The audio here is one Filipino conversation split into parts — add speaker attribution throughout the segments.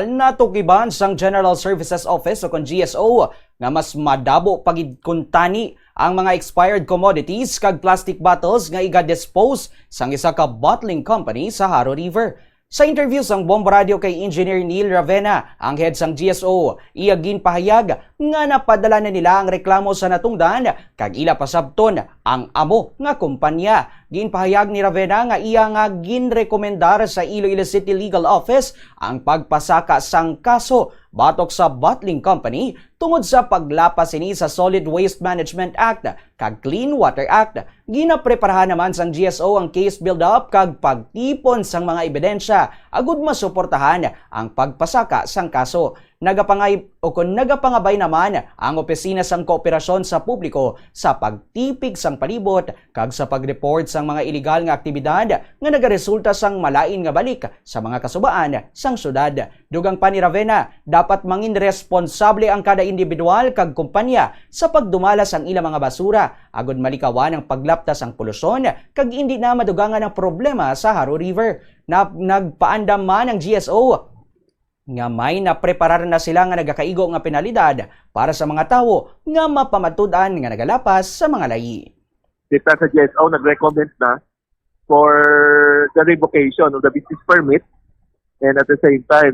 Speaker 1: Nasyonal natukiban sang General Services Office o kon GSO nga mas madabo pagid kuntani ang mga expired commodities kag plastic bottles nga iga-dispose sang isa ka bottling company sa Haro River. Sa interview sang Bomba Radio kay Engineer Neil Ravena, ang head sang GSO, iya ginpahayag nga napadala na nila ang reklamo sa natungdan kag ila pasabton ang amo nga kumpanya. Ginpahayag ni Ravena nga iya nga ginrekomendar sa Iloilo City Legal Office ang pagpasaka sang kaso batok sa bottling company tungod sa paglapas ini sa Solid Waste Management Act kag Clean Water Act. Ginapreparahan naman sang GSO ang case build-up kag pagtipon sang mga ebidensya agud masuportahan ang pagpasaka sang kaso. Nagapangabay naman ang opisina sang kooperasyon sa publiko sa pagtipig sang palibot kag sa pag-report sang mga illegal nga aktibidad nga nagaresulta sang malain nga balik sa mga kasubaan sang syudad. Dugang pa ni Ravena, dapat mangin responsable ang kada individual kag kumpanya sa pagdumalas ang ilang mga basura agud malikawan ang paglaptas ang polusyon kag hindi na madugangan ang problema sa Haro River. Nagpaandam man ang GSO nga may napreparar na sila nga nagakaigo nga penalidad para sa mga tawo nga mapamatud-an nga nagalapas sa mga layi.
Speaker 2: Dito sa GSO, nag-recommend na for the revocation of the business permit, and at the same time,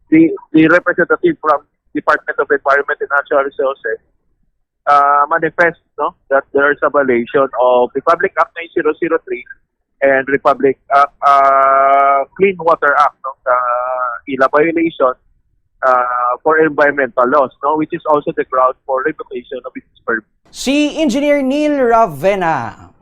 Speaker 2: the representative from Department of Environment and Natural Resources manifest that there is a violation of Republic Act 9003 and Republic Clean Water Act, ila violation for environmental laws, which is also the ground for revocation of business permit.
Speaker 1: Si Engineer Neil Ravena.